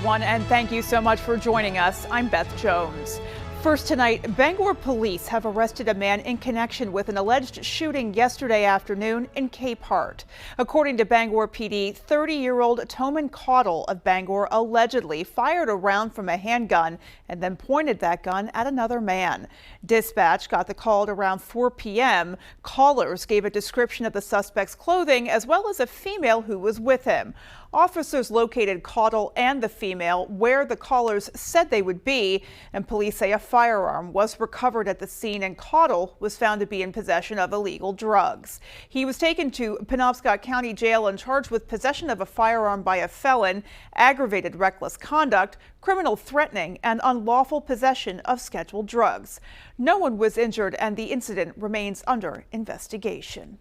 everyone, and thank you so much for joining us. I'm Beth Jones. First tonight, Bangor police have arrested a man in connection with an alleged shooting yesterday afternoon in Cape Heart. According to Bangor PD, 30-year-old Toman Caudle of Bangor allegedly fired a round from a handgun and then pointed that gun at another man. Dispatch got the call at around 4 p.m. Callers gave a description of the suspect's clothing as well as a female who was with him. Officers located Caudle and the female where the callers said they would be, and police say a firearm was recovered at the scene and Caudle was found to be in possession of illegal drugs. He was taken to Penobscot County Jail and charged with possession of a firearm by a felon, aggravated reckless conduct, criminal threatening, and unlawful possession of scheduled drugs. No one was injured and the incident remains under investigation.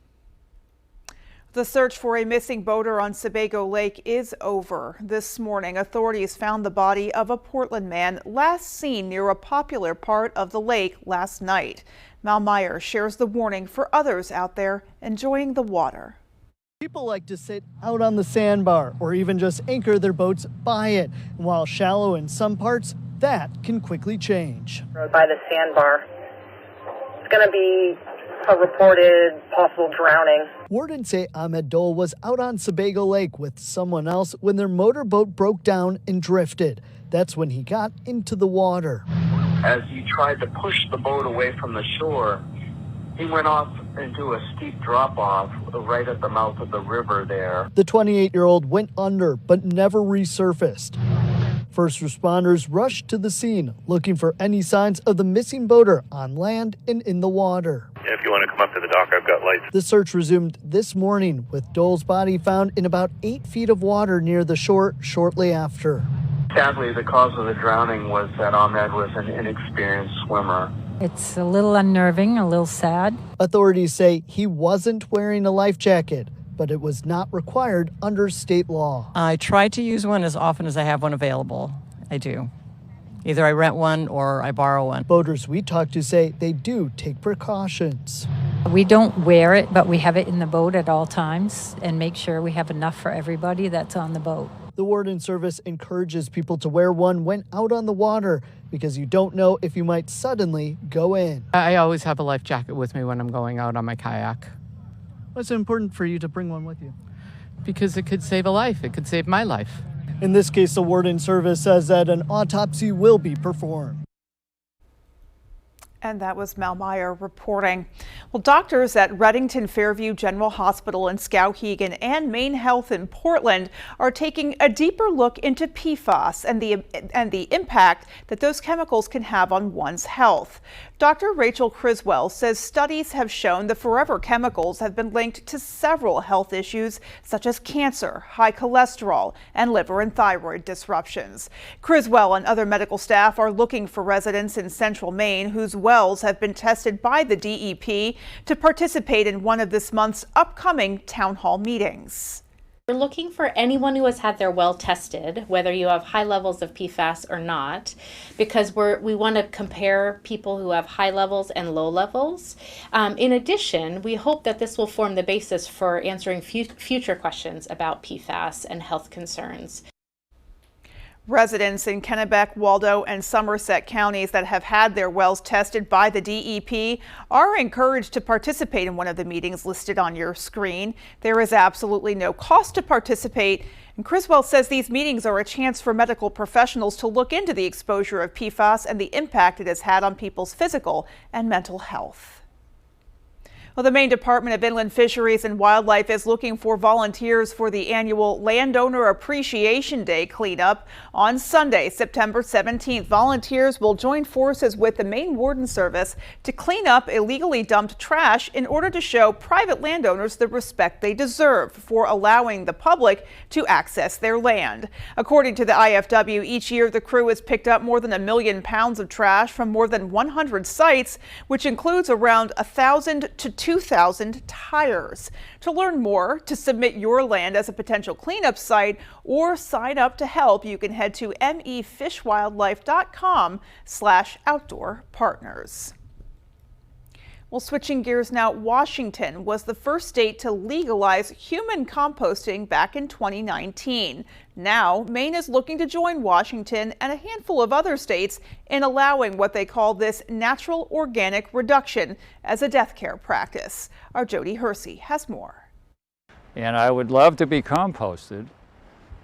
The search for a missing boater on Sebago Lake is over. This morning, authorities found the body of a Portland man last seen near a popular part of the lake last night. Mal Meyer shares the warning for others out there enjoying the water. People like to sit out on the sandbar or even just anchor their boats by it. And while shallow in some parts, that can quickly change. By the sandbar, it's going to be a reported possible drowning. Wardens say Ahmed Dole was out on Sebago Lake with someone else when their motorboat broke down and drifted. That's when he got into the water. As he tried to push the boat away from the shore, he went off into a steep drop-off right at the mouth of the river there. The 28-year-old went under but never resurfaced. First responders rushed to the scene looking for any signs of the missing boater on land and in the water. If you want to come up to the dock, I've got lights. The search resumed this morning with Dole's body found in about 8 feet of water near the shore shortly after. Sadly, the cause of the drowning was that Ahmed was an inexperienced swimmer. It's a little unnerving, a little sad. Authorities say he wasn't wearing a life jacket, but it was not required under state law. I try to use one as often as I have one available. I do. Either I rent one or I borrow one. Boaters we talked to say they do take precautions. We don't wear it, but we have it in the boat at all times and make sure we have enough for everybody that's on the boat. The Warden Service encourages people to wear one when out on the water because you don't know if you might suddenly go in. I always have a life jacket with me when I'm going out on my kayak. What's important for you to bring one with you? Because it could save a life. It could save my life. In this case, the Warden Service says that an autopsy will be performed. And that was Mal Meyer reporting. Well, doctors at Reddington Fairview General Hospital in Skowhegan and Maine Health in Portland are taking a deeper look into PFAS and the impact that those chemicals can have on one's health. Dr. Rachel Criswell says studies have shown the forever chemicals have been linked to several health issues such as cancer, high cholesterol, and liver and thyroid disruptions. Criswell and other medical staff are looking for residents in central Maine whose wells have been tested by the DEP to participate in one of this month's upcoming town hall meetings. We're looking for anyone who has had their well tested, whether you have high levels of PFAS or not, because we want to compare people who have high levels and low levels. In addition, we hope that this will form the basis for answering future questions about PFAS and health concerns. Residents in Kennebec, Waldo, and Somerset counties that have had their wells tested by the DEP are encouraged to participate in one of the meetings listed on your screen. There is absolutely no cost to participate, and Criswell says these meetings are a chance for medical professionals to look into the exposure of PFAS and the impact it has had on people's physical and mental health. Well, the Maine Department of Inland Fisheries and Wildlife is looking for volunteers for the annual Landowner Appreciation Day cleanup on Sunday, September 17th. Volunteers will join forces with the Maine Warden Service to clean up illegally dumped trash in order to show private landowners the respect they deserve for allowing the public to access their land. According to the IFW, each year the crew has picked up more than 1 million pounds of trash from more than 100 sites, which includes around 1,000 to 2,000 tires. To learn more, to submit your land as a potential cleanup site, or sign up to help, you can head to mefishwildlife.com/outdoor partners. Well, switching gears now, Washington was the first state to legalize human composting back in 2019. Now, Maine is looking to join Washington and a handful of other states in allowing what they call this natural organic reduction as a death care practice. Our Jody Hersey has more. And I would love to be composted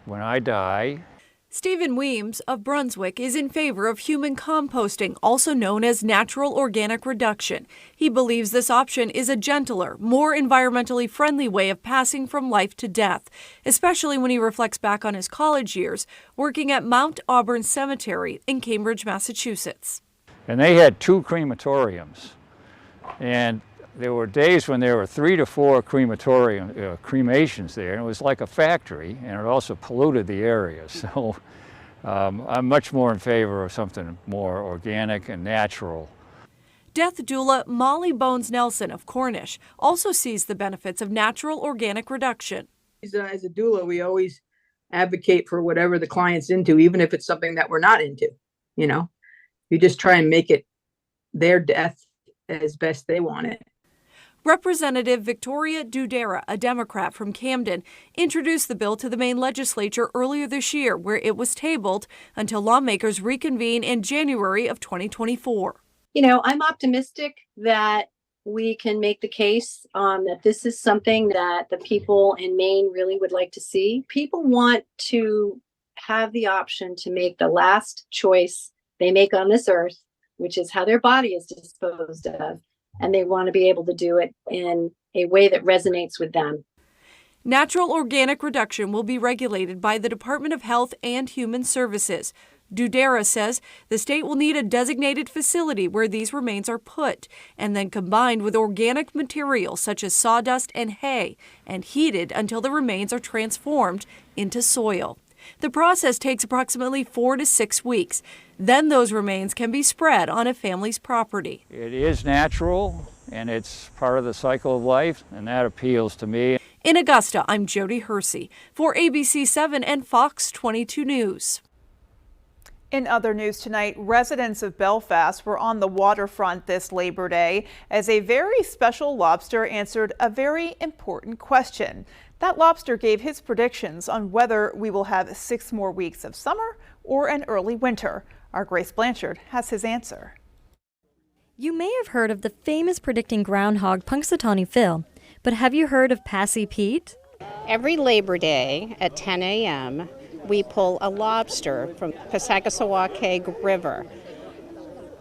when I die. Stephen Weems of Brunswick is in favor of human composting, also known as natural organic reduction. He believes this option is a gentler, more environmentally friendly way of passing from life to death, especially when he reflects back on his college years working at Mount Auburn Cemetery in Cambridge, Massachusetts. And they had 2 crematoriums. And there were days when there were 3 to 4 cremations there, and it was like a factory, and it also polluted the area. So I'm much more in favor of something more organic and natural. Death doula Molly Bones Nelson of Cornish also sees the benefits of natural organic reduction. As a doula, we always advocate for whatever the client's into, even if it's something that we're not into. You know, you just try and make it their death as best they want it. Representative Victoria Dudera, a Democrat from Camden, introduced the bill to the Maine legislature earlier this year, where it was tabled until lawmakers reconvene in January of 2024. You know, I'm optimistic that we can make the case that this is something that the people in Maine really would like to see. People want to have the option to make the last choice they make on this earth, which is how their body is disposed of. And they want to be able to do it in a way that resonates with them. Natural organic reduction will be regulated by the Department of Health and Human Services. Dudera says the state will need a designated facility where these remains are put and then combined with organic materials such as sawdust and hay and heated until the remains are transformed into soil. The process takes approximately 4 to 6 weeks. Then those remains can be spread on a family's property. It is natural, and it's part of the cycle of life, and that appeals to me. In Augusta, I'm Jody Hersey for ABC 7 and Fox 22 News. In other news tonight, residents of Belfast were on the waterfront this Labor Day as a very special lobster answered a very important question. That lobster gave his predictions on whether we will have 6 more weeks of summer or an early winter. Our Grace Blanchard has his answer. You may have heard of the famous predicting groundhog Punxsutawney Phil, but have you heard of Passy Pete? Every Labor Day at 10 a.m., we pull a lobster from Passagassawakeg River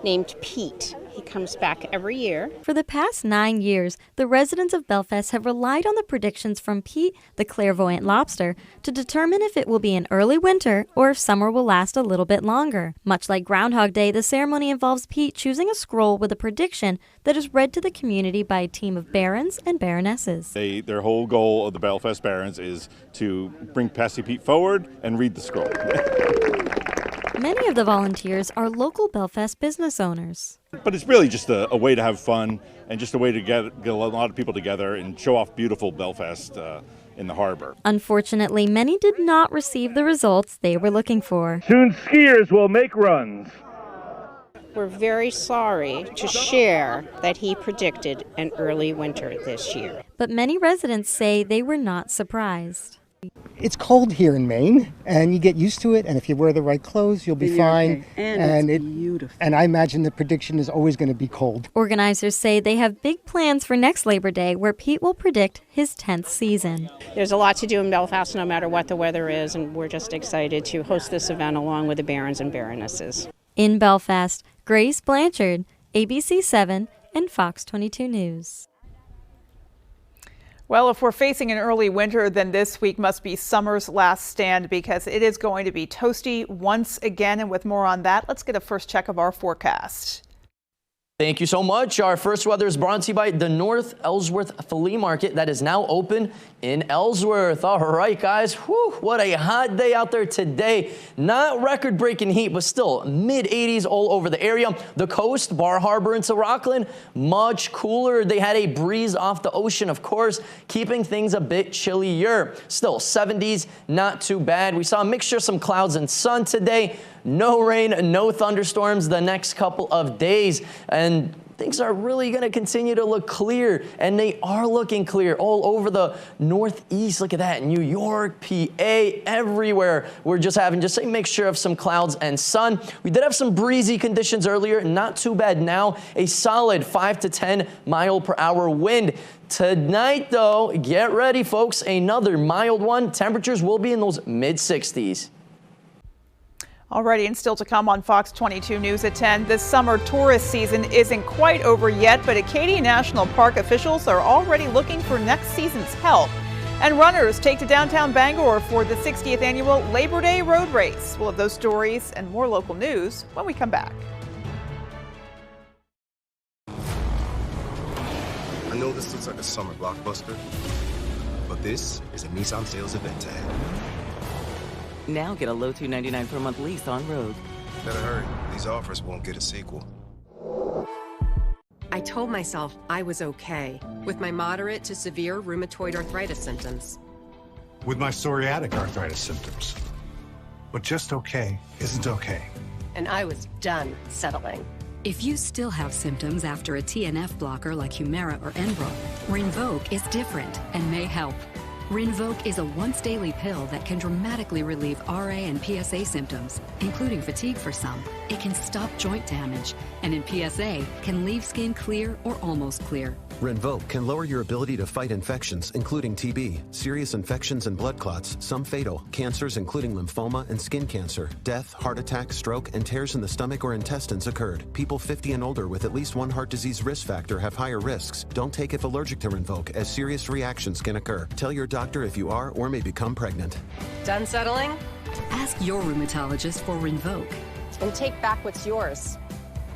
named Pete. He comes back every year. For the past 9 years, the residents of Belfast have relied on the predictions from Pete, the clairvoyant lobster, to determine if it will be an early winter or if summer will last a little bit longer. Much like Groundhog Day, the ceremony involves Pete choosing a scroll with a prediction that is read to the community by a team of barons and baronesses. Their whole goal of the Belfast Barons is to bring Passy Pete forward and read the scroll. Many of the volunteers are local Belfast business owners. But it's really just a way to have fun and just a way to get a lot of people together and show off beautiful Belfast in the harbor. Unfortunately, many did not receive the results they were looking for. Soon skiers will make runs. We're very sorry to share that he predicted an early winter this year. But many residents say they were not surprised. It's cold here in Maine, and you get used to it, and if you wear the right clothes, you'll be fine. Okay. And it's beautiful. And I imagine the prediction is always going to be cold. Organizers say they have big plans for next Labor Day, where Pete will predict his 10th season. There's a lot to do in Belfast no matter what the weather is, and we're just excited to host this event along with the barons and baronesses. In Belfast, Grace Blanchard, ABC 7 and Fox 22 News. Well, if we're facing an early winter, then this week must be summer's last stand because it is going to be toasty once again. And with more on that, let's get a first check of our forecast. Thank you so much. Our first weather is brought to you by the North Ellsworth Flea Market that is now open in Ellsworth. All right, guys. Whew, what a hot day out there today. Not record-breaking heat, but still mid-80s all over the area. The coast, Bar Harbor into Rockland, much cooler. They had a breeze off the ocean, of course, keeping things a bit chillier. Still 70s, not too bad. We saw a mixture of some clouds and sun today. No rain, no thunderstorms the next couple of days. And things are really going to continue to look clear, and they are looking clear all over the Northeast. Look at that, New York, PA, everywhere. We're just having a mixture of some clouds and sun. We did have some breezy conditions earlier, not too bad now. A solid 5 to 10 mile per hour wind. Tonight, though, get ready, folks. Another mild one. Temperatures will be in those mid-60s. Alrighty, and still to come on Fox 22 News at 10. This summer tourist season isn't quite over yet, but Acadia National Park officials are already looking for next season's help. And runners take to downtown Bangor for the 60th annual Labor Day Road Race. We'll have those stories and more local news when we come back. I know this looks like a summer blockbuster, but this is a Nissan sales event tag. Now get a low $299 per month lease on road. Better hurry. These offers won't get a sequel. I told myself I was okay with my moderate to severe rheumatoid arthritis symptoms. With my psoriatic arthritis symptoms. But just okay isn't okay. And I was done settling. If you still have symptoms after a TNF blocker like Humira or Enbrel, Rinvoq is different and may help. Rinvoq is a once-daily pill that can dramatically relieve RA and PSA symptoms, including fatigue for some. It can stop joint damage, and in PSA, can leave skin clear or almost clear. Rinvoq can lower your ability to fight infections, including TB, serious infections and blood clots, some fatal, cancers including lymphoma and skin cancer, death, heart attack, stroke, and tears in the stomach or intestines occurred. People 50 and older with at least one heart disease risk factor have higher risks. Don't take if allergic to Rinvoq, as serious reactions can occur. Tell your doctor if you are or may become pregnant. Done settling? Ask your rheumatologist for Rinvoq. And take back what's yours.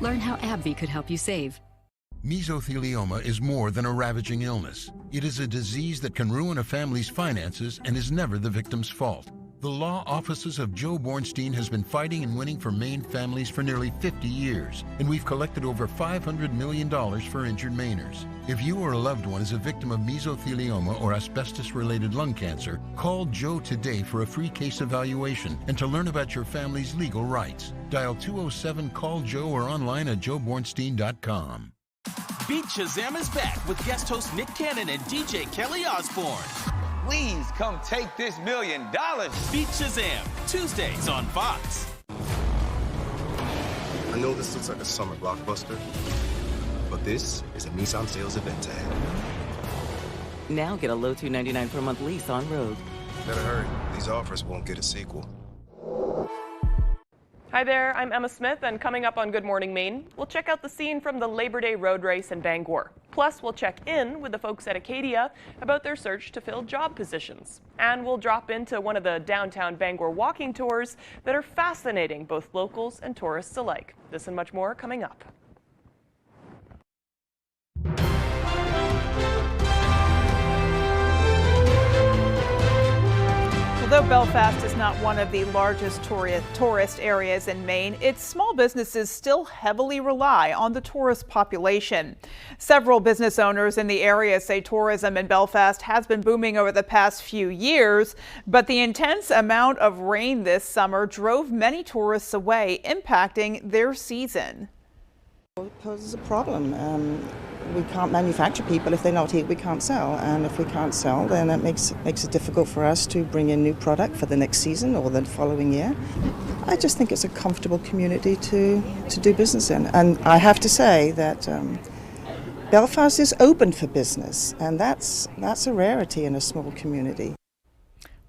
Learn how AbbVie could help you save. Mesothelioma is more than a ravaging illness. It is a disease that can ruin a family's finances and is never the victim's fault. The law offices of Joe Bornstein has been fighting and winning for Maine families for nearly 50 years, and we've collected over $500 million for injured Mainers. If you or a loved one is a victim of mesothelioma or asbestos-related lung cancer, call Joe today for a free case evaluation and to learn about your family's legal rights. Dial 207-CALL-JOE or online at joebornstein.com. Beat Shazam is back with guest host Nick Cannon and DJ Kelly Osbourne. Please come take this $1 million. Beat Shazam, Tuesdays on Fox. I know this looks like a summer blockbuster, but this is a Nissan sales event tag. Now get a low $299 per month lease on road. Better hurry. These offers won't get a sequel. Hi there, I'm Emma Smith, and coming up on Good Morning Maine, we'll check out the scene from the Labor Day Road Race in Bangor. Plus, we'll check in with the folks at Acadia about their search to fill job positions. And we'll drop into one of the downtown Bangor walking tours that are fascinating both locals and tourists alike. This and much more coming up. Although Belfast is not one of the largest tourist areas in Maine, its small businesses still heavily rely on the tourist population. Several business owners in the area say tourism in Belfast has been booming over the past few years, but the intense amount of rain this summer drove many tourists away, impacting their season. It poses a problem. We can't manufacture people. If they're not here, we can't sell. And if we can't sell, then it makes it difficult for us to bring in new product for the next season or the following year. I just think it's a comfortable community to do business in. And I have to say that Belfast is open for business, and that's a rarity in a small community.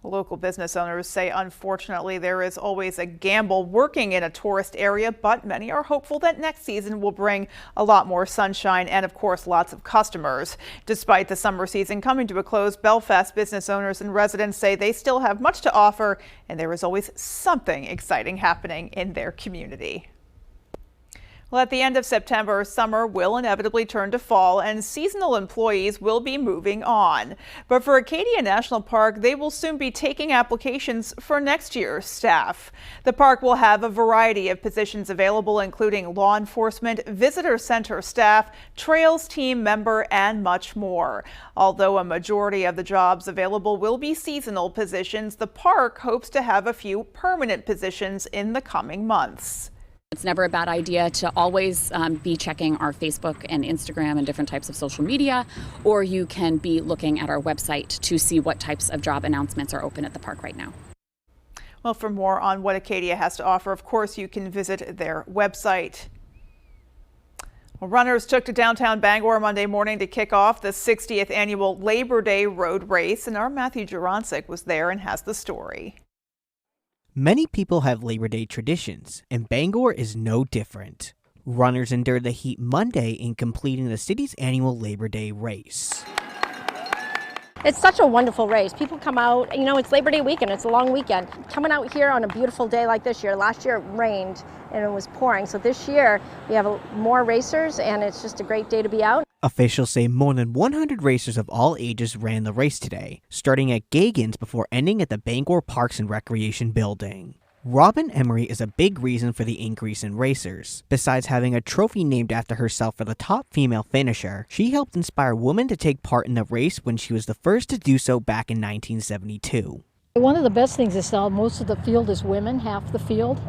Local business owners say, unfortunately, there is always a gamble working in a tourist area, but many are hopeful that next season will bring a lot more sunshine and, of course, lots of customers. Despite the summer season coming to a close, Belfast business owners and residents say they still have much to offer, and there is always something exciting happening in their community. Well, at the end of September, summer will inevitably turn to fall and seasonal employees will be moving on. But for Acadia National Park, they will soon be taking applications for next year's staff. The park will have a variety of positions available, including law enforcement, visitor center staff, trails team member, and much more. Although a majority of the jobs available will be seasonal positions, the park hopes to have a few permanent positions in the coming months. It's never a bad idea to always be checking our Facebook and Instagram and different types of social media, or you can be looking at our website to see what types of job announcements are open at the park right now. Well, for more on what Acadia has to offer, of course, you can visit their website. Well, runners took to downtown Bangor Monday morning to kick off the 60th annual Labor Day road race, and our Matthew Jurancic was there and has the story. Many people have Labor Day traditions, and Bangor is no different. Runners endured the heat Monday in completing the city's annual Labor Day race. It's such a wonderful race. People come out, you know, it's Labor Day weekend, it's a long weekend. Coming out here on a beautiful day like this year, last year it rained and it was pouring, so this year we have more racers and it's just a great day to be out. Officials say more than 100 racers of all ages ran the race today, starting at Gagan's before ending at the Bangor Parks and Recreation building. Robin Emery is a big reason for the increase in racers. Besides having a trophy named after herself for the top female finisher, she helped inspire women to take part in the race when she was the first to do so back in 1972. One of the best things is now most of the field is women, half the field.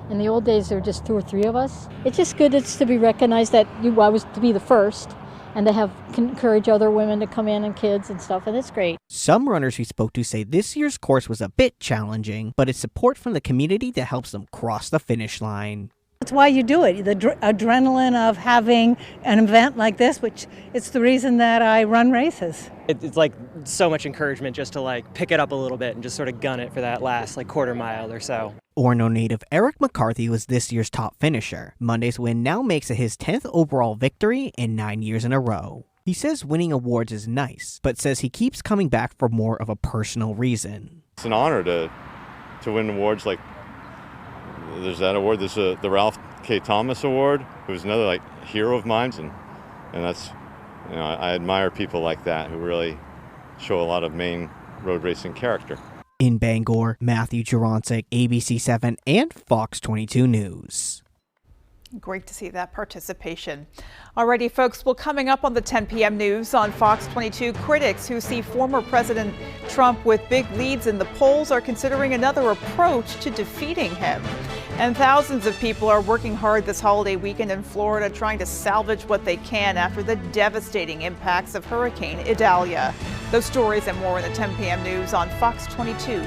In the old days, there were just 2 or 3 of us. It's just good to be recognized that I was to be the first, and to encourage other women to come in and kids and stuff, and it's great. Some runners we spoke to say this year's course was a bit challenging, but it's support from the community that helps them cross the finish line. That's why you do it, the adrenaline of having an event like this, which it's the reason that I run races. It's like so much encouragement just to like pick it up a little bit and just sort of gun it for that last like quarter mile or so. Orono native Eric McCarthy was this year's top finisher. Monday's win now makes it his 10th overall victory in 9 years in a row. He says winning awards is nice, but says he keeps coming back for more of a personal reason. It's an honor to win awards like there's that award. There's the Ralph K. Thomas Award, who's another like hero of mine, and that's, you know, I admire people like that who really show a lot of Maine road racing character. In Bangor, Matthew Jurancic, ABC7 and Fox 22 News. Great to see that participation. Alrighty, folks, well, coming up on the 10 p.m. news on Fox 22, critics who see former President Trump with big leads in the polls are considering another approach to defeating him. And thousands of people are working hard this holiday weekend in Florida trying to salvage what they can after the devastating impacts of Hurricane Idalia. Those stories and more in the 10 p.m. news on Fox 22.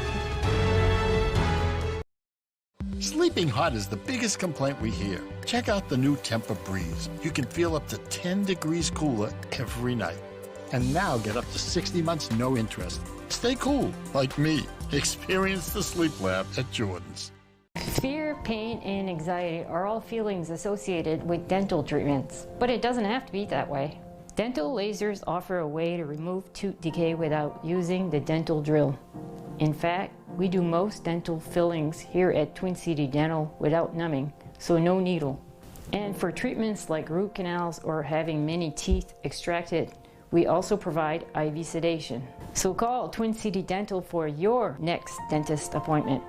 Sleeping hot is the biggest complaint we hear. Check out the new Tempur-Breeze. You can feel up to 10 degrees cooler every night. And now get up to 60 months no interest. Stay cool, like me. Experience the Sleep Lab at Jordan's. Fear, pain, and anxiety are all feelings associated with dental treatments, but it doesn't have to be that way. Dental lasers offer a way to remove tooth decay without using the dental drill. In fact, we do most dental fillings here at Twin City Dental without numbing, so no needle. And for treatments like root canals or having many teeth extracted, we also provide IV sedation. So call Twin City Dental for your next dentist appointment.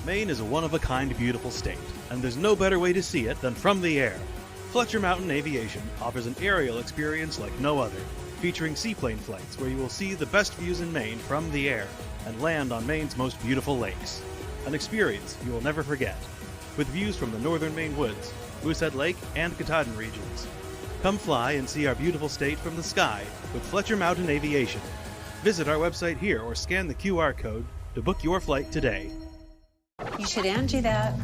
Maine is a one-of-a-kind beautiful state, and there's no better way to see it than from the air. Fletcher Mountain Aviation offers an aerial experience like no other, featuring seaplane flights where you will see the best views in Maine from the air and land on Maine's most beautiful lakes. An experience you will never forget, with views from the northern Maine woods, Moosehead Lake, and Katahdin regions. Come fly and see our beautiful state from the sky with Fletcher Mountain Aviation. Visit our website here or scan the QR code to book your flight today. You should Angie that.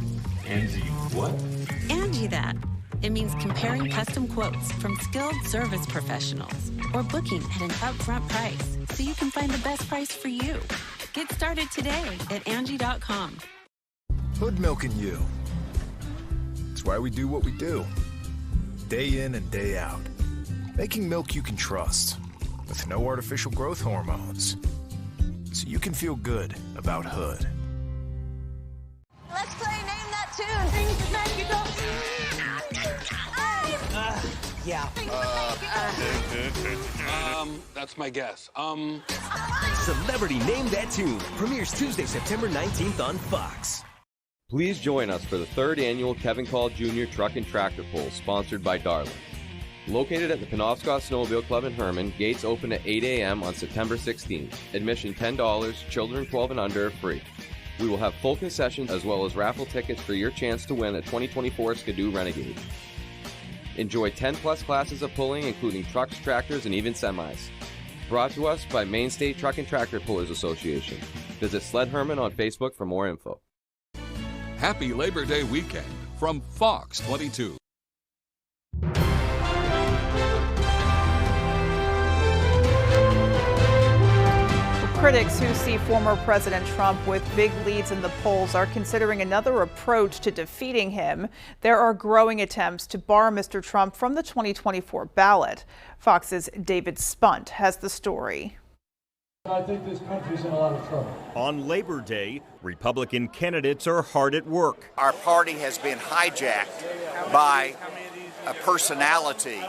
Angie what? Angie that. It means comparing custom quotes from skilled service professionals or booking at an upfront price so you can find the best price for you. Get started today at Angie.com. Hood milking you. It's why we do what we do. Day in and day out. Making milk you can trust with no artificial growth hormones. So you can feel good about Hood. Let's play Name That Tune. Things that make you go. Yeah. That's my guess. Celebrity Name That Tune premieres Tuesday, September 19th on Fox. Please join us for the 3rd annual Kevin Call Jr. Truck and Tractor Pull, sponsored by Darling. Located at the Penobscot Snowmobile Club in Herman, gates open at 8 a.m. on September 16th. Admission $10, children 12 and under free. We will have full concessions as well as raffle tickets for your chance to win a 2024 Skidoo Renegade. Enjoy 10-plus classes of pulling, including trucks, tractors, and even semis. Brought to us by Maine State Truck and Tractor Pullers Association. Visit Sled Herman on Facebook for more info. Happy Labor Day weekend from Fox 22. Critics who see former President Trump with big leads in the polls are considering another approach to defeating him. There are growing attempts to bar Mr. Trump from the 2024 ballot. Fox's David Spunt has the story. I think this country's in a lot of trouble. On Labor Day, Republican candidates are hard at work. Our party has been hijacked by a personality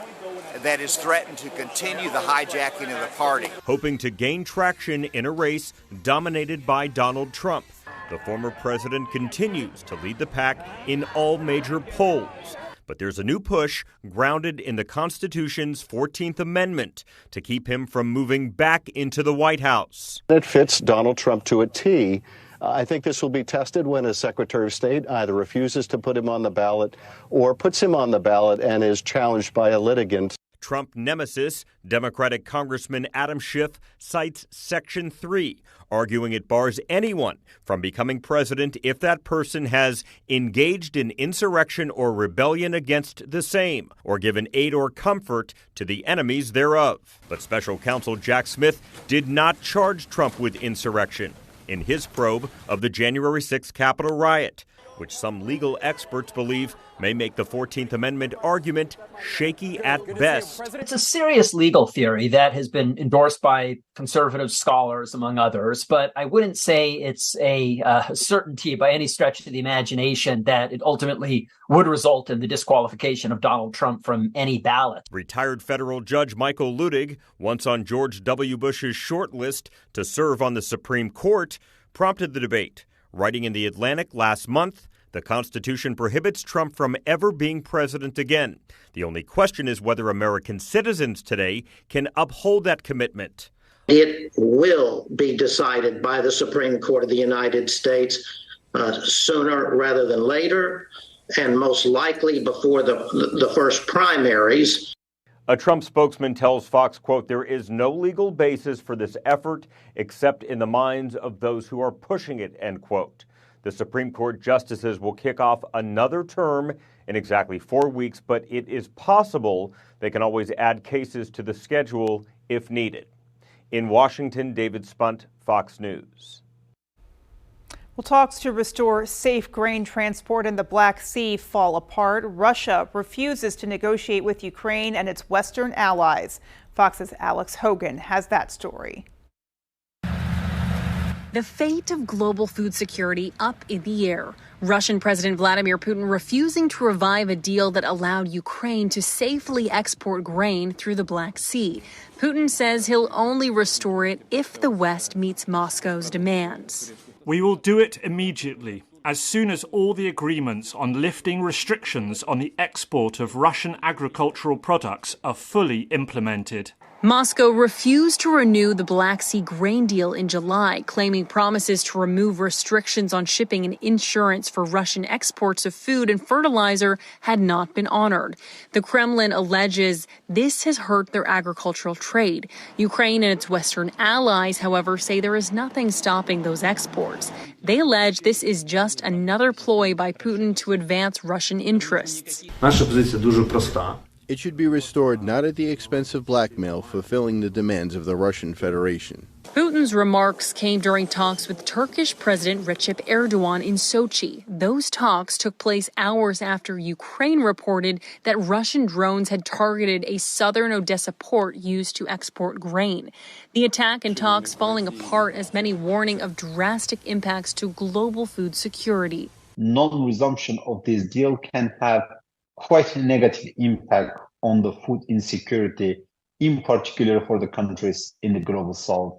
that is threatened to continue the hijacking of the party. Hoping to gain traction in a race dominated by Donald Trump. The former president continues to lead the pack in all major polls. But there's a new push grounded in the Constitution's 14th Amendment to keep him from moving back into the White House. It fits Donald Trump to a T. I think this will be tested when a Secretary of State either refuses to put him on the ballot or puts him on the ballot and is challenged by a litigant. Trump nemesis, Democratic Congressman Adam Schiff, cites Section 3, arguing it bars anyone from becoming president if that person has engaged in insurrection or rebellion against the same, or given aid or comfort to the enemies thereof. But special counsel Jack Smith did not charge Trump with insurrection in his probe of the January 6th Capitol riot, which some legal experts believe may make the 14th Amendment argument shaky at best. It's a serious legal theory that has been endorsed by conservative scholars, among others, but I wouldn't say it's a certainty by any stretch of the imagination that it ultimately would result in the disqualification of Donald Trump from any ballot. Retired federal judge Michael Luttig, once on George W. Bush's short list to serve on the Supreme Court, prompted the debate. Writing in The Atlantic last month, the Constitution prohibits Trump from ever being president again. The only question is whether American citizens today can uphold that commitment. It will be decided by the Supreme Court of the United States sooner rather than later, and most likely before the first primaries. A Trump spokesman tells Fox, quote, "There is no legal basis for this effort except in the minds of those who are pushing it," end quote. The Supreme Court justices will kick off another term in exactly 4 weeks, but it is possible they can always add cases to the schedule if needed. In Washington, David Spunt, Fox News. Well, talks to restore safe grain transport in the Black Sea fall apart. Russia refuses to negotiate with Ukraine and its Western allies. Fox's Alex Hogan has that story. The fate of global food security up in the air. Russian President Vladimir Putin refusing to revive a deal that allowed Ukraine to safely export grain through the Black Sea. Putin says he'll only restore it if the West meets Moscow's demands. We will do it immediately, as soon as all the agreements on lifting restrictions on the export of Russian agricultural products are fully implemented. Moscow refused to renew the Black Sea grain deal in July, claiming promises to remove restrictions on shipping and insurance for Russian exports of food and fertilizer had not been honored. The Kremlin alleges this has hurt their agricultural trade. Ukraine and its Western allies, however, say there is nothing stopping those exports. They allege this is just another ploy by Putin to advance Russian interests. Наша позиція дуже проста. It should be restored not at the expense of blackmail, fulfilling the demands of the Russian Federation. Putin's remarks came during talks with Turkish President Recep Erdogan in Sochi. Those talks took place hours after Ukraine reported that Russian drones had targeted a southern Odessa port used to export grain. The attack and talks falling apart as many warning of drastic impacts to global food security. Non-resumption of this deal can have quite a negative impact on the food insecurity, in particular for the countries in the global south,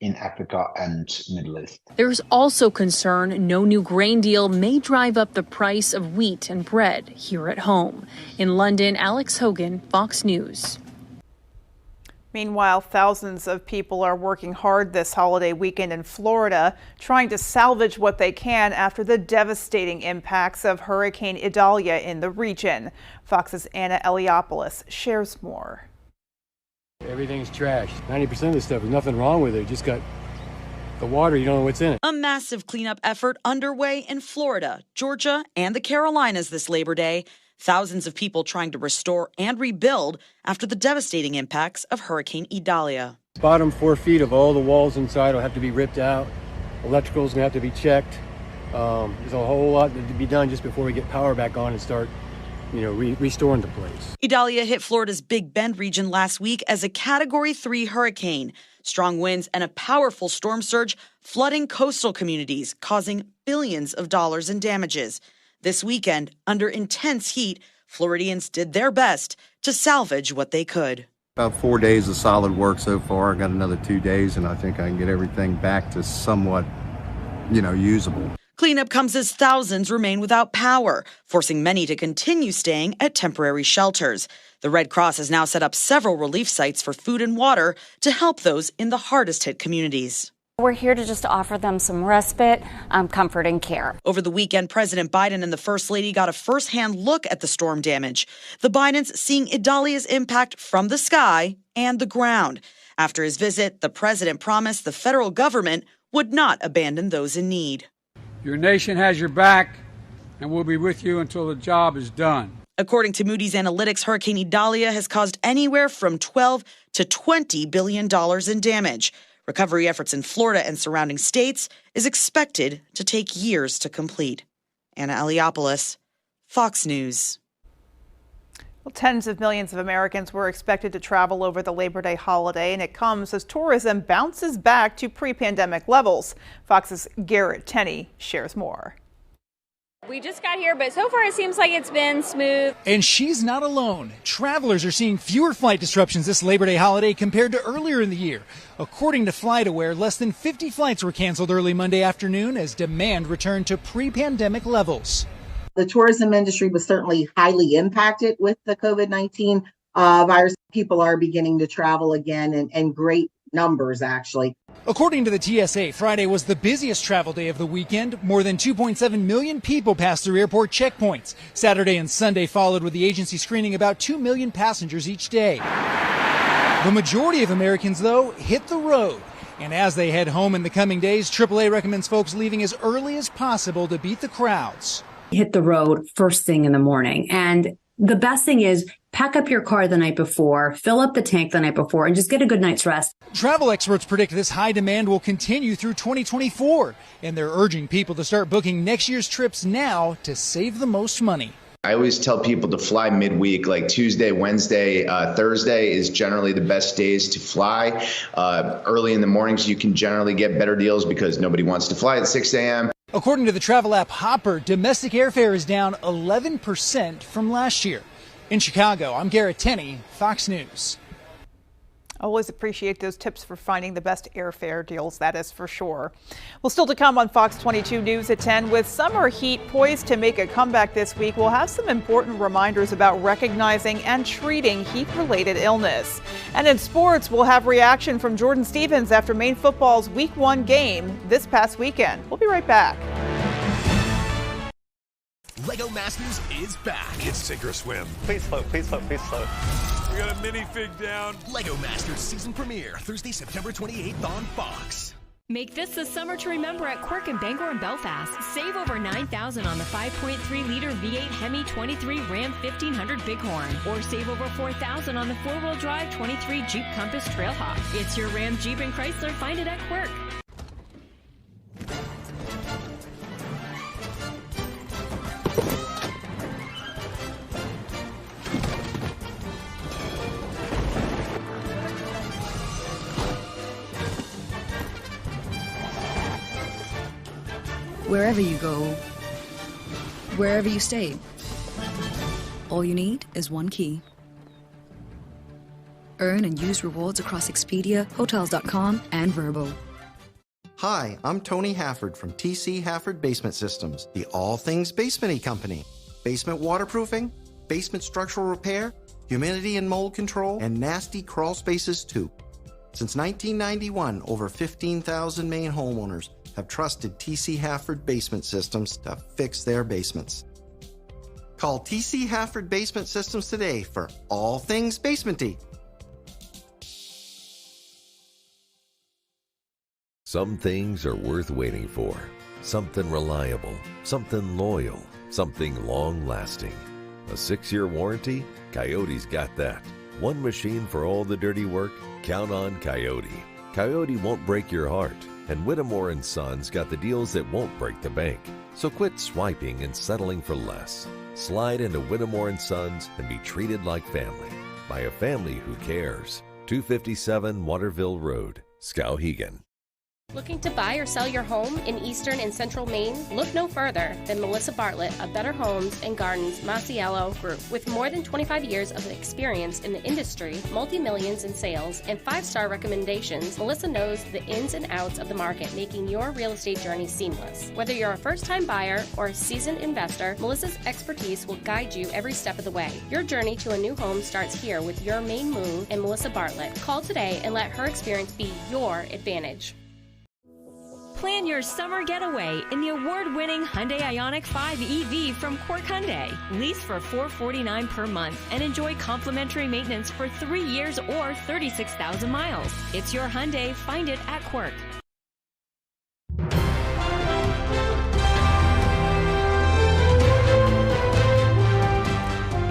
in Africa and Middle East. There's also concern no new grain deal may drive up the price of wheat and bread here at home. In London, Alex Hogan, Fox News. Meanwhile, thousands of people are working hard this holiday weekend in Florida, trying to salvage what they can after the devastating impacts of Hurricane Idalia in the region. Fox's Anna Eliopoulos shares more. Everything's trashed. 90% of the stuff, there's nothing wrong with it. Just got the water, you don't know what's in it. A massive cleanup effort underway in Florida, Georgia, and the Carolinas this Labor Day. Thousands of people trying to restore and rebuild after the devastating impacts of Hurricane Idalia. Bottom 4 feet of all the walls inside will have to be ripped out. Electrical's gonna have to be checked. There's a whole lot to be done just before we get power back on and start, restoring the place. Idalia hit Florida's Big Bend region last week as a Category 3 hurricane. Strong winds and a powerful storm surge flooding coastal communities, causing billions of dollars in damages. This weekend, under intense heat, Floridians did their best to salvage what they could. About 4 days of solid work so far. I got another 2 days, and I think I can get everything back to somewhat, usable. Cleanup comes as thousands remain without power, forcing many to continue staying at temporary shelters. The Red Cross has now set up several relief sites for food and water to help those in the hardest hit communities. We're here to just offer them some respite, comfort, and care. Over the weekend, President Biden and the First Lady got a firsthand look at the storm damage. The Bidens seeing Idalia's impact from the sky and the ground. After his visit, the president promised the federal government would not abandon those in need. Your nation has your back, and we'll be with you until the job is done. According to Moody's Analytics, Hurricane Idalia has caused anywhere from $12 to $20 billion in damage. Recovery efforts in Florida and surrounding states is expected to take years to complete. Anna Eliopoulos, Fox News. Well, tens of millions of Americans were expected to travel over the Labor Day holiday, and it comes as tourism bounces back to pre-pandemic levels. Fox's Garrett Tenney shares more. We just got here, but so far it seems like it's been smooth. And she's not alone. Travelers are seeing fewer flight disruptions this Labor Day holiday compared to earlier in the year. According to FlightAware, less than 50 flights were canceled early Monday afternoon as demand returned to pre-pandemic levels. The tourism industry was certainly highly impacted with the COVID-19 virus. People are beginning to travel again and great numbers, actually. According to the TSA, Friday was the busiest travel day of the weekend. More than 2.7 million people passed through airport checkpoints. Saturday and Sunday followed, with the agency screening about 2 million passengers each day. The majority of Americans, though, hit the road. And as they head home in the coming days, AAA recommends folks leaving as early as possible to beat the crowds. Hit the road first thing in the morning. And the best thing is pack up your car the night before, fill up the tank the night before, and just get a good night's rest. Travel experts predict this high demand will continue through 2024, and they're urging people to start booking next year's trips now to save the most money. I always tell people to fly midweek, like Tuesday, Wednesday, Thursday is generally the best days to fly. Early in the mornings, you can generally get better deals because nobody wants to fly at 6 a.m. According to the travel app Hopper, domestic airfare is down 11% from last year. In Chicago, I'm Garrett Tenney, Fox News. Always appreciate those tips for finding the best airfare deals, that is for sure. Well, still to come on Fox 22 News at 10. With summer heat poised to make a comeback this week, we'll have some important reminders about recognizing and treating heat-related illness. And in sports, we'll have reaction from Jordan Stevens after Maine football's Week 1 game this past weekend. We'll be right back. Lego Masters is back. It's sink or swim. Please float, please float, please float. We got a minifig down. Lego Masters season premiere, Thursday, September 28th on Fox. Make this the summer to remember at Quirk in Bangor and Belfast. Save over $9,000 on the 5.3-liter V8 Hemi 23 Ram 1500 Bighorn. Or save over $4,000 on the 4-wheel drive 23 Jeep Compass Trailhawk. It's your Ram, Jeep, and Chrysler. Find it at Quirk. Wherever you go, wherever you stay, all you need is one key. Earn and use rewards across Expedia, Hotels.com, and Vrbo. Hi, I'm Tony Hafford from TC Hafford Basement Systems, the all things basement-y company. Basement waterproofing, basement structural repair, humidity and mold control, and nasty crawl spaces too. Since 1991, over 15,000 Maine homeowners have trusted TC Hafford Basement Systems to fix their basements. Call TC Hafford Basement Systems today for all things basementy. Some things are worth waiting for. Something reliable, something loyal, something long-lasting. A 6-year warranty? Coyote's got that. One machine for all the dirty work? Count on Coyote. Coyote won't break your heart, and Whittemore & Sons got the deals that won't break the bank. So quit swiping and settling for less. Slide into Whittemore & Sons and be treated like family by a family who cares. 257 Waterville Road, Skowhegan. Looking to buy or sell your home in eastern and central Maine? Look no further than Melissa Bartlett of Better Homes and Gardens Masiello Group. With more than 25 years of experience in the industry, multi-millions in sales, and 5-star recommendations, Melissa knows the ins and outs of the market, making your real estate journey seamless. Whether you're a first-time buyer or a seasoned investor, Melissa's expertise will guide you every step of the way. Your journey to a new home starts here with your Maine move and Melissa Bartlett. Call today and let her experience be your advantage. Plan your summer getaway in the award-winning Hyundai Ioniq 5 EV from Quirk Hyundai. Lease for $449 per month and enjoy complimentary maintenance for 3 years or 36,000 miles. It's your Hyundai. Find it at Quirk.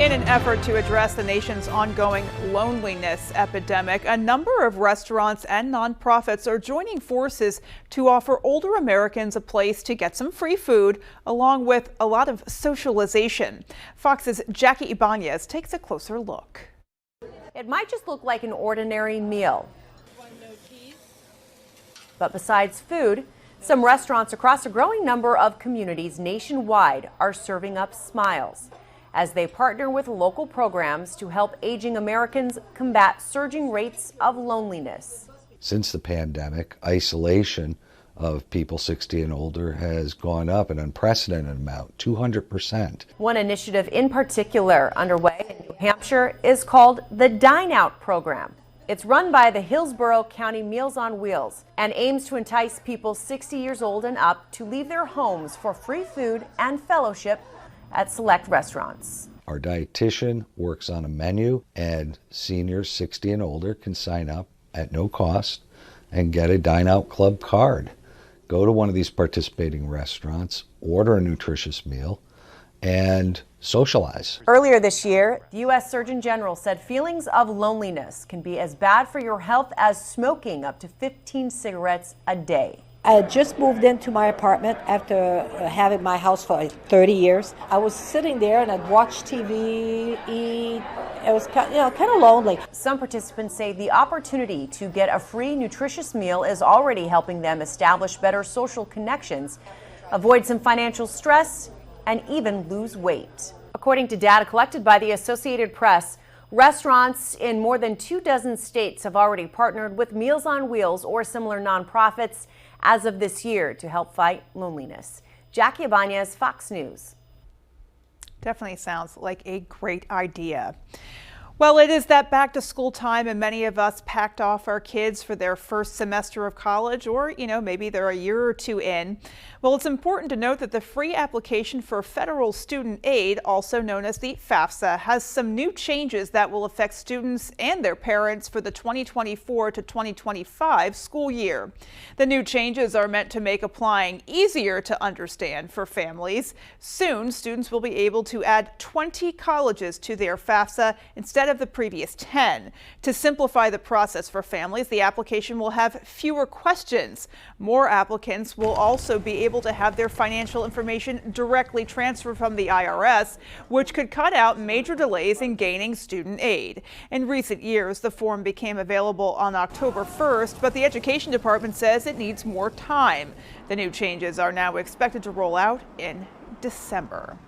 In an effort to address the nation's ongoing loneliness epidemic, a number of restaurants and nonprofits are joining forces to offer older Americans a place to get some free food, along with a lot of socialization. Fox's Jackie Ibanez takes a closer look. It might just look like an ordinary meal, but besides food, some restaurants across a growing number of communities nationwide are serving up smiles as they partner with local programs to help aging Americans combat surging rates of loneliness. Since the pandemic, isolation of people 60 and older has gone up an unprecedented amount, 200%. One initiative in particular underway in New Hampshire is called the Dine Out program. It's run by the Hillsborough County Meals on Wheels and aims to entice people 60 years old and up to leave their homes for free food and fellowship at select restaurants. Our dietitian works on a menu, and seniors 60 and older can sign up at no cost and get a Dine Out Club card. Go to one of these participating restaurants, order a nutritious meal, and socialize. Earlier this year, the U.S. Surgeon General said feelings of loneliness can be as bad for your health as smoking up to 15 cigarettes a day. I had just moved into my apartment after having my house for 30 years. I was sitting there and I'd watch TV, eat. It was kind of lonely. Some participants say the opportunity to get a free nutritious meal is already helping them establish better social connections, avoid some financial stress, and even lose weight. According to data collected by the Associated Press, restaurants in more than 24 states have already partnered with Meals on Wheels or similar nonprofits as of this year to help fight loneliness. Jackie Ibanez, Fox News. Definitely sounds like a great idea. Well, it is that back to school time, and many of us packed off our kids for their first semester of college, or, maybe they're a year or two in. Well, it's important to note that the free application for federal student aid, also known as the FAFSA, has some new changes that will affect students and their parents for the 2024 to 2025 school year. The new changes are meant to make applying easier to understand for families. Soon, students will be able to add 20 colleges to their FAFSA instead of the previous 10. To simplify the process for families, the application will have fewer questions. More applicants will also be able to have their financial information directly transferred from the IRS, which could cut out major delays in gaining student aid. In recent years, the form became available on October 1st, but the Education Department says it needs more time. The new changes are now expected to roll out in December.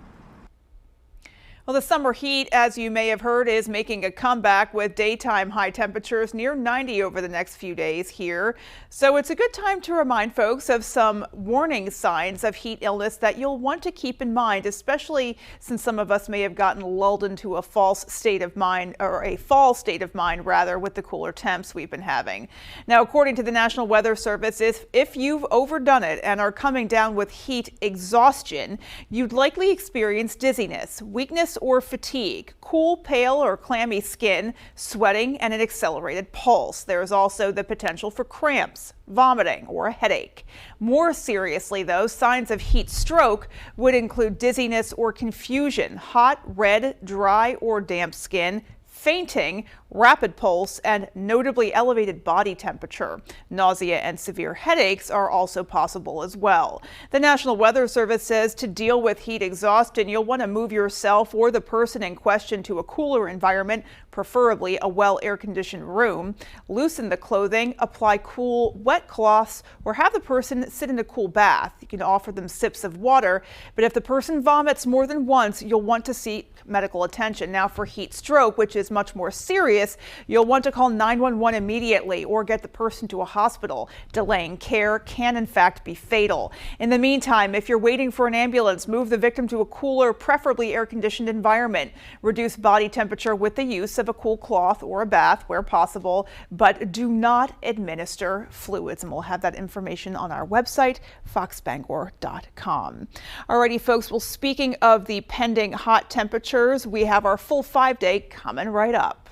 Well, the summer heat, as you may have heard, is making a comeback with daytime high temperatures near 90 over the next few days here. So it's a good time to remind folks of some warning signs of heat illness that you'll want to keep in mind, especially since some of us may have gotten lulled into a false state of mind, or a fall state of mind rather, with the cooler temps we've been having. Now, according to the National Weather Service, if you've overdone it and are coming down with heat exhaustion, you'd likely experience dizziness, weakness or fatigue, cool, pale or clammy skin, sweating, and an accelerated pulse. There is also the potential for cramps, vomiting, or a headache. More seriously, though, signs of heat stroke would include dizziness or confusion, hot, red, dry, or damp skin, fainting, rapid pulse, and notably elevated body temperature. Nausea and severe headaches are also possible as well. The National Weather Service says to deal with heat exhaustion, you'll want to move yourself or the person in question to a cooler environment, preferably a well air-conditioned room. Loosen the clothing, apply cool, wet cloths, or have the person sit in a cool bath. You can offer them sips of water, but if the person vomits more than once, you'll want to seek medical attention. Now, for heat stroke, which is much more serious, you'll want to call 911 immediately or get the person to a hospital. Delaying care can in fact be fatal. In the meantime, if you're waiting for an ambulance, move the victim to a cooler, preferably air-conditioned environment. Reduce body temperature with the use of a cool cloth or a bath where possible, but do not administer fluids. And we'll have that information on our website, foxbangor.com. Alrighty, folks, well, speaking of the pending hot temperatures, we have our full 5-day coming right up.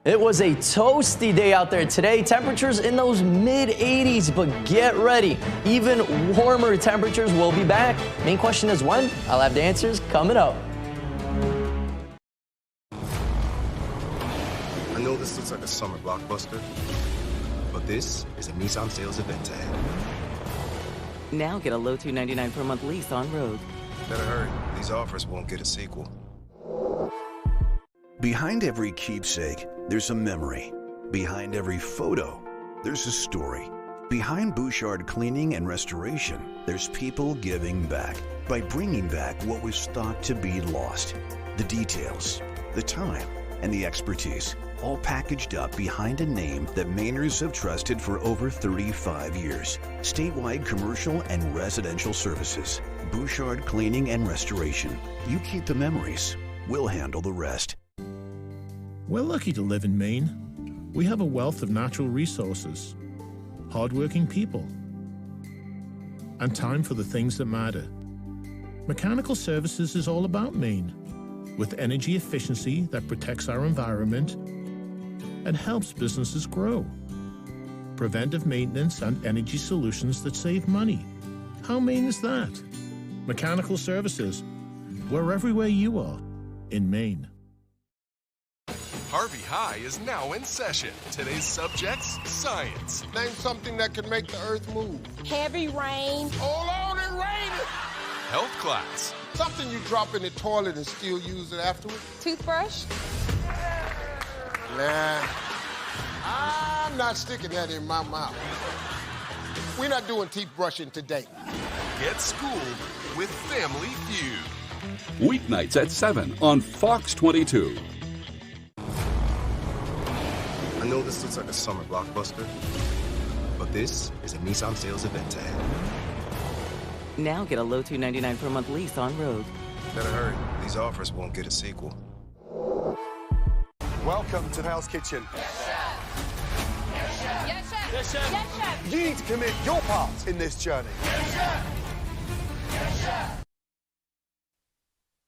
It was a toasty day out there today. Temperatures in those mid-80s, but get ready. Even warmer temperatures will be back. Main question is when? I'll have the answers coming up. I know this looks like a summer blockbuster, but this is a Nissan sales event ahead. Now get a low $299 per month lease on road. Better hurry. These offers won't get a sequel. Behind every keepsake, there's a memory. Behind every photo, there's a story. Behind Bouchard Cleaning and Restoration, there's people giving back by bringing back what was thought to be lost. The details, the time, and the expertise, all packaged up behind a name that Mainers have trusted for over 35 years. Statewide commercial and residential services. Bouchard Cleaning and Restoration. You keep the memories. We'll handle the rest. We're lucky to live in Maine. We have a wealth of natural resources, hardworking people, and time for the things that matter. Mechanical Services is all about Maine, with energy efficiency that protects our environment and helps businesses grow. Preventive maintenance and energy solutions that save money. How Maine is that? Mechanical Services. We're everywhere you are in Maine. Harvey High is now in session. Today's subjects, science. Name something that can make the earth move. Heavy rain. Hold on, it's raining. Health class. Something you drop in the toilet and still use it afterward. Toothbrush. Nah, I'm not sticking that in my mouth. We're not doing teeth brushing today. Get schooled with Family Feud. Weeknights at 7 on Fox 22. I know this looks like a summer blockbuster, but this is a Nissan sales event ahead. Now get a low $299 per month lease on road. Better hurry. These offers won't get a sequel. Welcome to Hell's Kitchen. Yes, chef. Yes, chef. Yes, chef. Yes, chef. Yes, chef. You need to commit your part in this journey. Yes, chef. Yes, chef.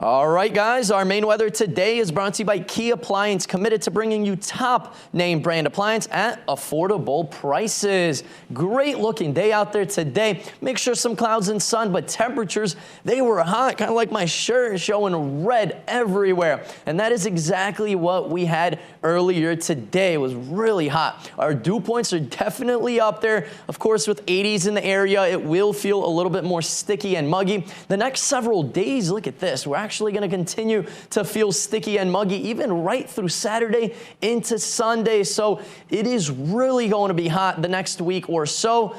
All right, guys, our main weather today is brought to you by Key Appliance, committed to bringing you top name brand appliance at affordable prices. Great looking day out there today. Make sure some clouds and sun, but temperatures, they were hot, kind of like my shirt showing red everywhere. And that is exactly what we had earlier today. It was really hot. Our dew points are definitely up there. Of course, with 80s in the area, it will feel a little bit more sticky and muggy. The next several days, look at this. We're actually going to continue to feel sticky and muggy even right through Saturday into Sunday. So it is really going to be hot the next week or so.